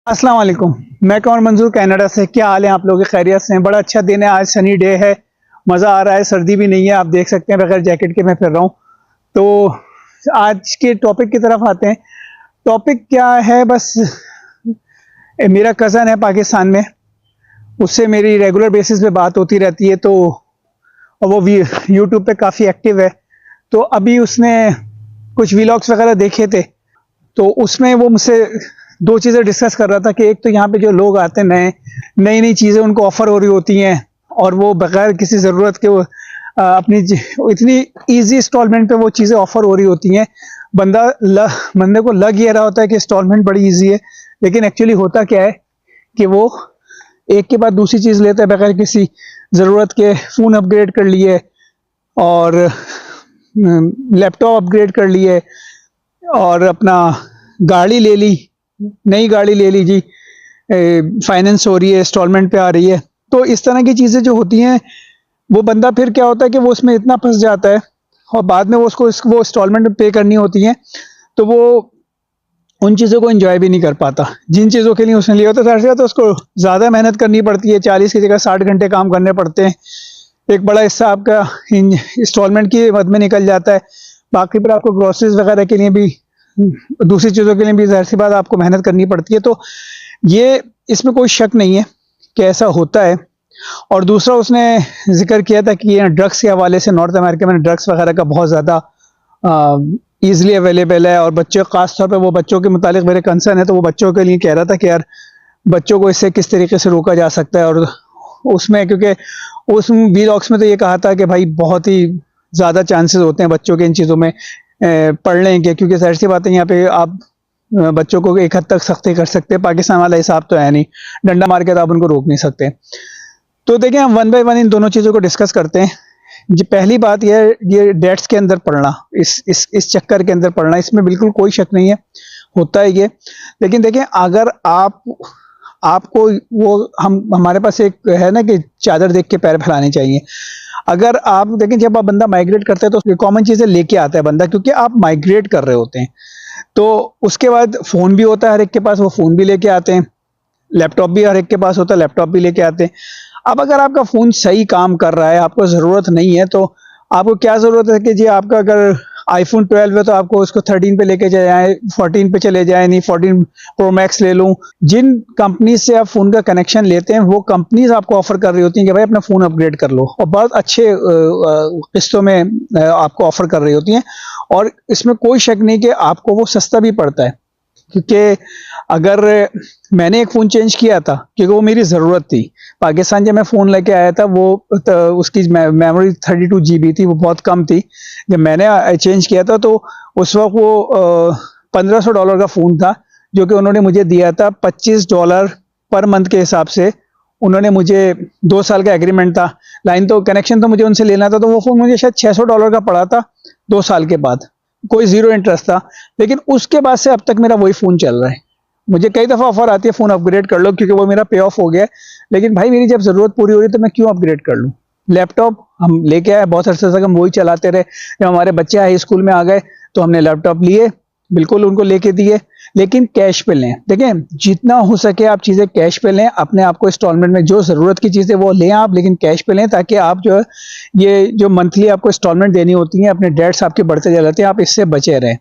अस्सलाम वालेकुम। मैं कौन मंजूर कनाडा से। क्या हाल है आप लोगों के? खैरियत से हैं? बड़ा अच्छा दिन है, आज सनी डे है, मज़ा आ रहा है, सर्दी भी नहीं है, आप देख सकते हैं बगैर जैकेट के मैं फिर रहा हूँ। तो आज के टॉपिक की तरफ आते हैं। टॉपिक क्या है, बस मेरा कज़न है पाकिस्तान में, उससे मेरी रेगुलर बेसिस पे बात होती रहती है। तो और वो भी यूट्यूब पे काफ़ी एक्टिव है। तो अभी उसने कुछ वीलॉग्स वगैरह देखे थे, तो उसमें वो मुझसे दो चीज़ें डिस्कस कर रहा था कि एक तो यहाँ पे जो लोग आते हैं, नई नई चीज़ें उनको ऑफर हो रही होती हैं और वो बगैर किसी ज़रूरत के वो इतनी इजी इंस्टॉलमेंट पे वो चीज़ें ऑफर हो रही होती हैं। बंदे को लग ये रहा होता है कि इंस्टॉलमेंट बड़ी इजी है, लेकिन एक्चुअली होता क्या है कि वो एक के बाद दूसरी चीज़ लेता है बगैर किसी ज़रूरत के। फ़ोन अपग्रेड कर लिए और लैपटॉप अपग्रेड कर लिए और अपना गाड़ी ले ली, नई गाड़ी ले ली जी, फाइनेंस हो रही है, इंस्टॉलमेंट पे आ रही है। तो इस तरह की चीज़ें जो होती हैं, वो बंदा फिर क्या होता है कि वो उसमें इतना फंस जाता है और बाद में वो उसको वो इंस्टॉलमेंट पे करनी होती है, तो वो उन चीज़ों को एंजॉय भी नहीं कर पाता जिन चीज़ों के लिए उसने लिया होता है। तो उसको ज़्यादा मेहनत करनी पड़ती है, 40 की जगह 60 घंटे काम करने पड़ते हैं। एक बड़ा हिस्सा आपका इंस्टॉलमेंट की मद में निकल जाता है। बाकी फिर आपको ग्रोसरीज वगैरह के लिए भी, दूसरी चीज़ों के लिए भी ज़ाहिर सी बात आपको मेहनत करनी पड़ती है। तो ये, इसमें कोई शक नहीं है कि ऐसा होता है। और दूसरा उसने जिक्र किया था कि ये ड्रग्स के हवाले से नॉर्थ अमेरिका में ड्रग्स वगैरह का बहुत ज़्यादा ईजिली अवेलेबल है, और बच्चे ख़ास तौर पे वो बच्चों के मुतालिक मेरे कंसर्न है, तो वो बच्चों के लिए कह रहा था कि यार बच्चों को इससे किस तरीके से रोका जा सकता है। और उसमें क्योंकि उस वीलॉग्स में तो ये कहा था कि भाई बहुत ही ज़्यादा चांसेस होते हैं बच्चों के इन चीज़ों में पढ़ने के, क्योंकि जाहिर सी बात है यहाँ पे आप बच्चों को एक हद तक सख्ती कर सकते हैं। पाकिस्तान वाला हिसाब तो है नहीं, डंडा मार के तो आप उनको रोक नहीं सकते। तो देखिए हम वन बाय वन इन दोनों चीज़ों को डिस्कस करते हैं। जी, पहली बात ये डेट्स के अंदर पढ़ना, इस चक्कर के अंदर पढ़ना, इसमें बिल्कुल कोई शक नहीं है, होता है ये। लेकिन देखें, अगर आपको वो हमारे पास एक है ना कि चादर देख के पैर फैलाने चाहिए। अगर आप देखें, जब आप बंदा माइग्रेट करता है तो कॉमन चीज़ें लेके आता है बंदा, क्योंकि आप माइग्रेट कर रहे होते हैं। तो उसके बाद फ़ोन भी होता है हर एक के पास, वो फ़ोन भी लेके आते हैं। लैपटॉप भी हर एक के पास होता है, लैपटॉप भी लेके आते हैं। अब अगर आपका फ़ोन सही काम कर रहा है, आपको ज़रूरत नहीं है, तो आपको क्या ज़रूरत है कि जी आपका अगर आईफोन 12 है तो आपको उसको 13 पे लेके जाए, 14 पे चले जाए, नहीं 14 प्रो मैक्स ले लूँ। जिन कंपनी से आप फ़ोन का कनेक्शन लेते हैं, वो कंपनीज आपको ऑफर कर रही होती हैं कि भाई अपना फ़ोन अपग्रेड कर लो, और बहुत अच्छे किस्तों में आपको ऑफर कर रही होती हैं। और इसमें कोई शक नहीं कि आपको वो सस्ता भी पड़ता है, क्योंकि अगर मैंने एक फ़ोन चेंज किया था क्योंकि वो मेरी ज़रूरत थी। पाकिस्तान जब मैं फ़ोन लेके आया था, वो उसकी मेमोरी 32 GB थी, वो बहुत कम थी। जब मैंने चेंज किया था तो उस वक्त वो $1500 का फ़ोन था, जो कि उन्होंने मुझे दिया था $25 पर मंथ के हिसाब से। उन्होंने मुझे 2 साल का एग्रीमेंट था, लाइन तो कनेक्शन तो मुझे उनसे लेना था, तो वो फ़ोन मुझे शायद $600 का पड़ा था 2 साल के बाद, कोई ज़ीरो इंटरेस्ट था। लेकिन उसके बाद से अब तक मेरा वही फ़ोन चल रहा है। मुझे कई दफ़ा ऑफर आती है फ़ोन अपग्रेड कर लो, क्योंकि वो मेरा पे ऑफ हो गया है। लेकिन भाई मेरी जब ज़रूरत पूरी हो रही है तो मैं क्यों अपग्रेड कर लूँ? लैपटॉप हम लेके आए, बहुत अरसे तक हम वही चलाते रहे। जब हमारे बच्चे हाई स्कूल में आ गए तो हमने लैपटॉप लिए, बिल्कुल उनको लेके दिए, लेकिन कैश पे लें। देखें, जितना हो सके आप चीज़ें कैश पे लें। अपने आप को इंस्टॉलमेंट में जो ज़रूरत की चीज़ें वो लें आप, लेकिन कैश पे लें, ताकि आप जो है ये जो मंथली आपको इंस्टॉलमेंट देनी होती हैं, अपने डेट्स आपके बढ़ते चले जाते हैं, आप इससे बचे रहें।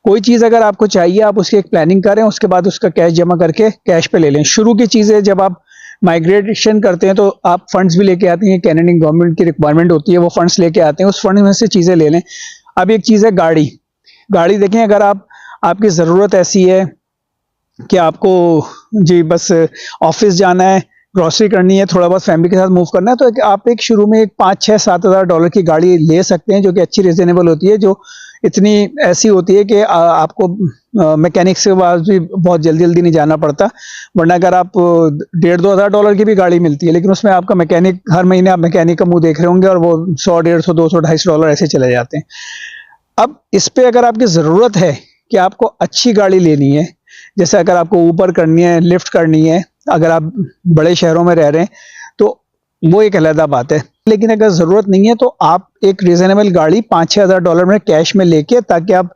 कोई चीज़ अगर आपको चाहिए, आप उसकी एक प्लानिंग करें, उसके बाद उसका कैश जमा करके कैश पे ले लें। शुरू की चीज़ें जब आप माइग्रेशन करते हैं तो आप फंड्स भी लेके आते हैं, कैनेडियन गवर्नमेंट की रिक्वायरमेंट होती है, वो फंड्स लेके आते हैं, उस फंड में से चीज़ें ले लें। अब एक चीज़ है गाड़ी। गाड़ी देखें, अगर आपकी ज़रूरत ऐसी है कि आपको जी बस ऑफिस जाना है, ग्रॉसरी करनी है, थोड़ा बहुत फैमिली के साथ मूव करना है, तो आप एक शुरू में एक 5-6-7 हज़ार डॉलर की गाड़ी ले सकते हैं, जो कि अच्छी रिजनेबल होती है, जो इतनी ऐसी होती है कि आपको मैकेनिक से पास भी बहुत जल्दी जल्दी नहीं जाना पड़ता। वरना अगर आप 1,500-2,000 डॉलर की भी गाड़ी मिलती है, लेकिन उसमें आपका मैकेनिक, हर महीने आप मैकेनिक का मुंह देख रहे होंगे, और वो 100, 150, 200, 250 डॉलर ऐसे चले जाते हैं। अब इस पे अगर आपकी ज़रूरत है कि आपको अच्छी गाड़ी लेनी है, जैसे अगर आपको ऊबर करनी है, लिफ्ट करनी है, अगर आप बड़े शहरों में रह रहे हैं, तो वो एक अलग बात है। लेकिन अगर ज़रूरत नहीं है तो आप एक रीज़नेबल गाड़ी 5-6 हज़ार डॉलर में कैश में लेके, ताकि आप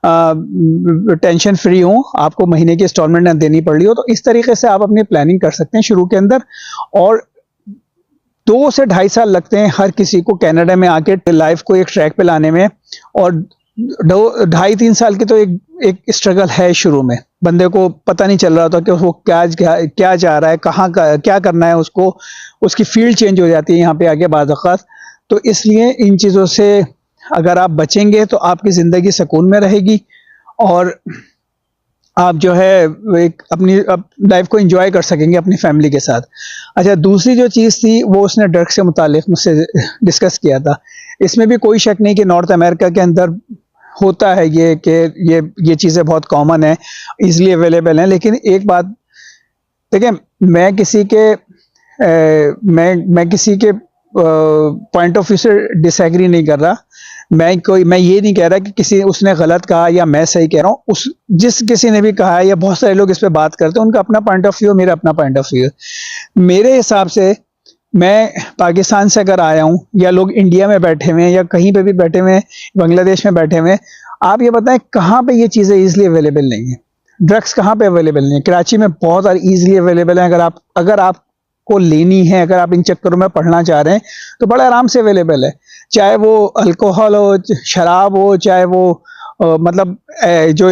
टेंशन फ्री हो, आपको महीने की इंस्टॉलमेंट ना देनी पड़ रही हो, तो इस तरीके से आप अपनी प्लानिंग कर सकते हैं शुरू के अंदर। और 2 से ढाई साल लगते हैं हर किसी को कनाडा में आके लाइफ को एक ट्रैक पे लाने में, और 2 ढाई 3 साल की तो एक स्ट्रगल है शुरू में। बंदे को पता नहीं चल रहा था कि वो क्या चाह रहा है, कहाँ का क्या करना है उसको, उसकी फील्ड चेंज हो जाती है यहाँ पे आके बाज़ औक़ात। तो इसलिए इन चीज़ों से अगर आप बचेंगे तो आपकी ज़िंदगी सुकून में रहेगी, और आप जो है एक अपनी लाइफ को एंजॉय कर सकेंगे अपनी फैमिली के साथ। अच्छा, दूसरी जो चीज़ थी वो उसने ड्रग्स से मुतालिक मुझसे डिस्कस किया था। इसमें भी कोई शक नहीं कि नॉर्थ अमेरिका के अंदर होता है ये कि ये चीज़ें बहुत कॉमन है, ईज़िली अवेलेबल हैं। लेकिन एक बात देखिए, मैं किसी के पॉइंट ऑफ व्यू से डिसएग्री नहीं कर रहा। मैं ये नहीं कह रहा कि किसी उसने गलत कहा या मैं सही कह रहा हूँ। उस जिस किसी ने भी कहा है, या बहुत सारे लोग इस पे बात करते हैं, उनका अपना पॉइंट ऑफ व्यू है, मेरा अपना पॉइंट ऑफ व्यू है। मेरे हिसाब से मैं पाकिस्तान से अगर आया हूँ, या लोग इंडिया में बैठे हुए हैं, या कहीं पे भी बैठे हुए हैं, बांग्लादेश में बैठे हुए हैं, आप ये बताएं कहाँ पे ये चीज़ें ईजिली अवेलेबल नहीं है? ड्रग्स कहाँ पे अवेलेबल नहीं है? कराची में बहुत सारी ईजिली अवेलेबल है। अगर आपको लेनी है, अगर आप इन चक्करों में पढ़ना चाह रहे हैं, तो बड़ा आराम से अवेलेबल है। चाहे वो अल्कोहल हो, शराब हो, चाहे वो मतलब जो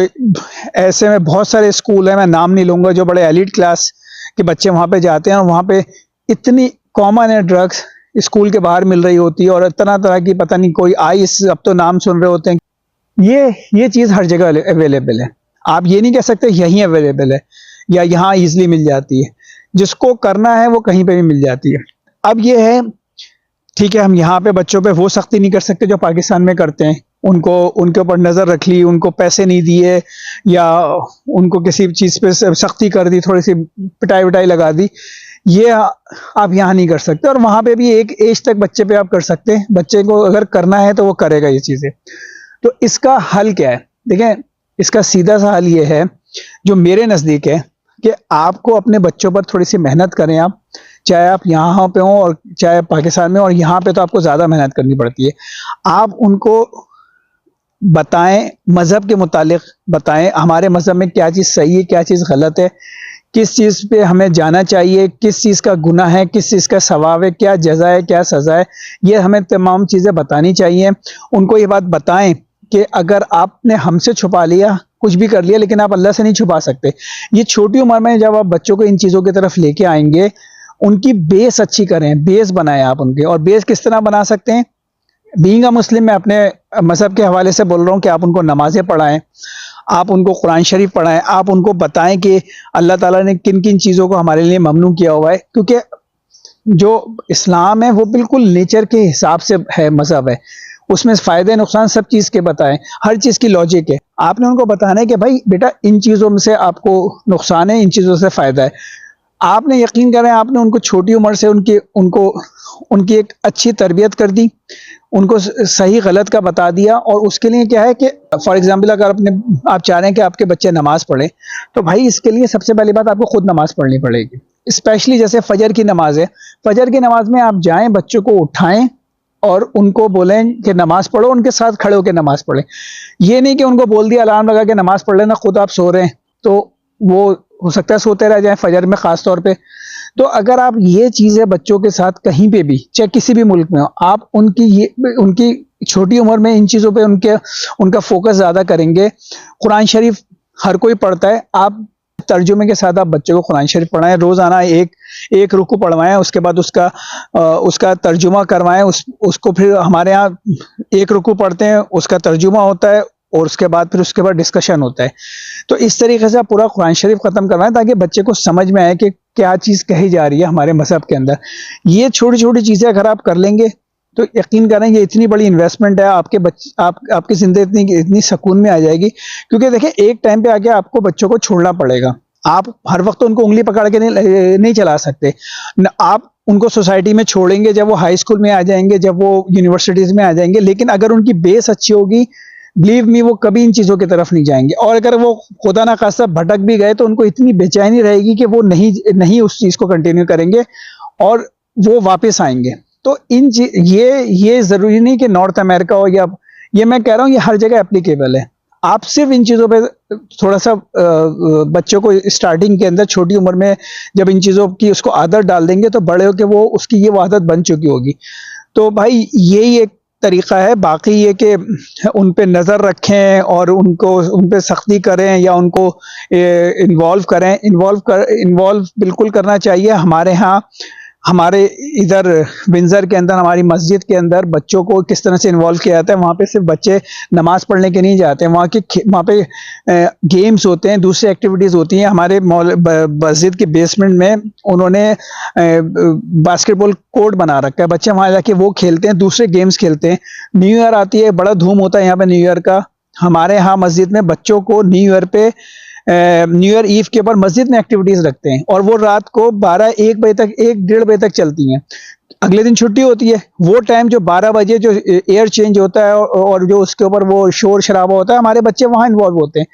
ऐसे में बहुत सारे स्कूल हैं, मैं नाम नहीं लूँगा, जो बड़े एलिट क्लास के बच्चे वहाँ पे जाते हैं, और वहाँ पे इतनी कॉमन है ड्रग्स, स्कूल के बाहर मिल रही होती है, और तरह तरह की, पता नहीं कोई आइस, अब तो नाम सुन रहे होते हैं। ये चीज़ हर जगह अवेलेबल है। आप ये नहीं कह सकते यहीं अवेलेबल है या यहाँ ईजिली मिल जाती है। जिसको करना है वो कहीं पे भी मिल जाती है। अब ये है, ठीक है, हम यहाँ पे बच्चों पे वो सख्ती नहीं कर सकते जो पाकिस्तान में करते हैं। उनको उनके ऊपर नज़र रख ली, उनको पैसे नहीं दिए, या उनको किसी चीज़ पे सख्ती कर दी, थोड़ी सी पिटाई विटाई लगा दी। ये आप यहाँ नहीं कर सकते, और वहाँ पे भी एक एज तक बच्चे पे आप कर सकते हैं। बच्चे को अगर करना है तो वो करेगा ये चीज़ें। तो इसका हल क्या है? देखें, इसका सीधा सा हल ये है, जो मेरे नज़दीक है, कि आपको अपने बच्चों पर थोड़ी सी मेहनत करें आप, चाहे आप यहाँ पे हों और चाहे पाकिस्तान में। और यहाँ पे तो आपको ज़्यादा मेहनत करनी पड़ती है। आप उनको बताएं, मज़हब के मुतालिक बताएं, हमारे मज़हब में क्या चीज़ सही है, क्या चीज़ गलत है, किस चीज़ पे हमें जाना चाहिए, किस चीज़ का गुनाह है, किस चीज़ का सवाब है, क्या जज़ा है, क्या सज़ा है। ये हमें तमाम चीज़ें बतानी चाहिए। उनको ये बात बताएं कि अगर आपने हमसे छुपा लिया, कुछ भी कर लिया, लेकिन आप अल्लाह से नहीं छुपा सकते। ये छोटी उम्र में जब आप बच्चों को इन चीज़ों की तरफ लेके आएंगे, उनकी बेस अच्छी करें, बेस बनाएं आप उनके। और बेस किस तरह बना सकते हैं? बीइंग अ मुस्लिम, मैं अपने मज़हब के हवाले से बोल रहा हूँ कि आप उनको नमाज़ें पढ़ाएं, आप उनको कुरान शरीफ पढ़ाएं, आप उनको बताएं कि अल्लाह ताला ने किन किन चीज़ों को हमारे लिए ममनू किया हुआ है। क्योंकि जो इस्लाम है वो बिल्कुल नेचर के हिसाब से है, मज़हब है, उसमें फ़ायदे नुकसान सब चीज़ के बताएं, हर चीज़ की लॉजिक है। आपने उनको बताना है कि भाई बेटा, इन चीज़ों में से आपको नुकसान है, इन चीज़ों से फ़ायदा है। आपने यकीन करें, आपने उनको छोटी उम्र से उनकी एक अच्छी तरबियत कर दी, उनको सही गलत का बता दिया। और उसके लिए क्या है कि फॉर एग्जांपल, अगर आप चाह रहे हैं कि आपके बच्चे नमाज पढ़ें, तो भाई इसके लिए सबसे पहली बात आपको खुद नमाज पढ़नी पड़ेगी। स्पेशली जैसे फजर की नमाज है, फजर की नमाज में आप जाएं, बच्चों को उठाएं और उनको बोलें कि नमाज पढ़ो, उनके साथ खड़े होकर नमाज पढ़ें। ये नहीं कि उनको बोल दिया अलार्म लगा के नमाज पढ़ लेना, खुद आप सो रहे हैं, तो वो हो सकता है सोते रह जाएं फजर में खास तौर पे। तो अगर आप ये चीज़ें बच्चों के साथ कहीं पे भी, चाहे किसी भी मुल्क में हो, आप उनकी छोटी उम्र में इन चीज़ों पे उनका फोकस ज़्यादा करेंगे। कुरान शरीफ हर कोई पढ़ता है, आप तर्जुमे के साथ आप बच्चों को कुरान शरीफ पढ़ाएं, रोज़ाना एक रुकू पढ़वाएं, उसके बाद उसका तर्जुमा करवाएं। उसको फिर हमारे यहाँ एक रुकू पढ़ते हैं, उसका तर्जुमा होता है, और उसके बाद डिस्कशन होता है। तो इस तरीके से आप पूरा कुरान शरीफ ख़त्म करवाएं, ताकि बच्चे को समझ में आए कि क्या चीज़ कही जा रही है हमारे मज़हब के अंदर। ये छोटी छोटी चीज़ें अगर आप कर लेंगे, तो यकीन करें ये इतनी बड़ी इन्वेस्टमेंट है, आपकी ज़िंदगी इतनी सुकून में आ जाएगी। क्योंकि देखिए, एक टाइम पे आके आपको बच्चों को छोड़ना पड़ेगा। आप हर वक्त उनको उंगली पकड़ के नहीं चला सकते। आप उनको सोसाइटी में छोड़ेंगे जब वो हाई स्कूल में आ जाएंगे, जब वो यूनिवर्सिटीज़ में आ जाएंगे। लेकिन अगर उनकी बेस अच्छी होगी, बिलीव मी, वो कभी इन चीज़ों की तरफ नहीं जाएंगे। और अगर वो खुदा ना खास्ता भटक भी गए, तो उनको इतनी बेचैनी रहेगी कि वो नहीं उस चीज़ को कंटिन्यू करेंगे, और वो वापस आएंगे। तो ये ज़रूरी नहीं कि नॉर्थ अमेरिका हो, या ये मैं कह रहा हूँ ये हर जगह एप्लीकेबल है। आप सिर्फ इन चीज़ों पे थोड़ा सा बच्चों को स्टार्टिंग के अंदर छोटी उम्र में जब इन चीज़ों की उसको आदत डाल देंगे तो बड़े होके वो उसकी वो आदत बन चुकी होगी। तो भाई यही एक तरीका है, बाकी ये कि उन पे नज़र रखें और उनको उन पे सख्ती करें या उनको इन्वॉल्व बिल्कुल करना चाहिए। हमारे यहाँ हमारे इधर विंज़र के अंदर हमारी मस्जिद के अंदर बच्चों को किस तरह से इन्वॉल्व किया जाता है। वहाँ पे सिर्फ बच्चे नमाज पढ़ने के नहीं जाते, वहाँ पे गेम्स होते हैं, दूसरी एक्टिविटीज़ होती हैं। हमारे मस्जिद के बेसमेंट में उन्होंने बास्केटबॉल कोर्ट बना रखा है, बच्चे वहाँ जाके वो खेलते हैं, दूसरे गेम्स खेलते हैं। न्यू ईयर आती है, बड़ा धूम होता है यहाँ पे न्यू ईयर का। हमारे यहाँ मस्जिद में बच्चों को न्यू ईयर पे न्यू ईयर ईव के ऊपर मस्जिद में एक्टिविटीज रखते हैं और वो रात को 12-1 बजे तक 1-1:30 बजे तक चलती हैं। अगले दिन छुट्टी होती है, वो टाइम जो 12 बजे जो एयर चेंज होता है और जो उसके ऊपर वो शोर शराबा होता है, हमारे बच्चे वहाँ इन्वॉल्व होते हैं।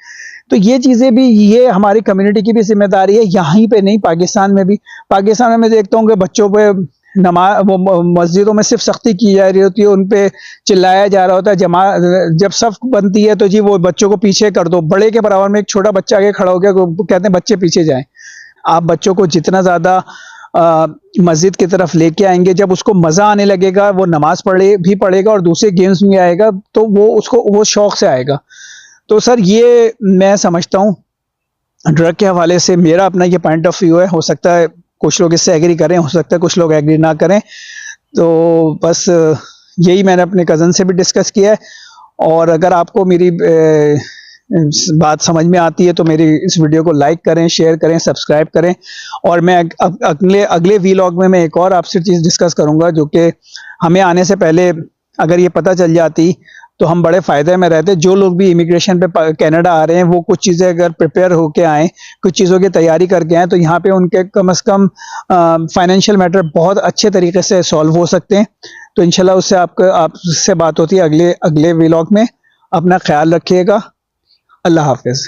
तो ये चीज़ें भी, ये हमारी कम्युनिटी की भी जिम्मेदारी है, यहाँ पे नहीं पाकिस्तान में भी। पाकिस्तान में मैं देखता हूँ कि बच्चों पे वो मस्जिदों में सिर्फ सख्ती की जा रही होती है, उन पे चिल्लाया जा रहा होता है। जब सफ बनती है तो जी वो बच्चों को पीछे कर दो, बड़े के बराबर में एक छोटा बच्चा आगे खड़ा हो गया, कहते हैं बच्चे पीछे जाएं। आप बच्चों को जितना ज़्यादा मस्जिद की तरफ लेके आएंगे, जब उसको मज़ा आने लगेगा, वो नमाज पढ़ेगा और दूसरे गेम्स में आएगा, तो वो शौक से आएगा। तो सर ये मैं समझता हूँ ड्रग के हवाले से मेरा अपना ये पॉइंट ऑफ व्यू है। हो सकता है कुछ लोग इससे एग्री करें, हो सकता है कुछ लोग एग्री ना करें। तो बस यही मैंने अपने कज़न से भी डिस्कस किया है। और अगर आपको मेरी बात समझ में आती है तो मेरी इस वीडियो को लाइक करें, शेयर करें, सब्सक्राइब करें। और मैं अगले वीलॉग में मैं एक और आपसे चीज़ डिस्कस करूंगा, जो कि हमें आने से पहले अगर ये पता चल जाती तो हम बड़े फ़ायदे में रहते। जो लोग भी इमिग्रेशन पे कनाडा आ रहे हैं, वो कुछ चीज़ें अगर प्रिपेयर होके आएँ, कुछ चीज़ों की तैयारी करके आएँ, तो यहाँ पे उनके कम से कम फाइनेंशियल मैटर बहुत अच्छे तरीके से सॉल्व हो सकते हैं। तो इंशाल्लाह उससे आपसे बात होती है अगले व्लॉग में। अपना ख्याल रखिएगा। अल्लाह हाफ़िज़।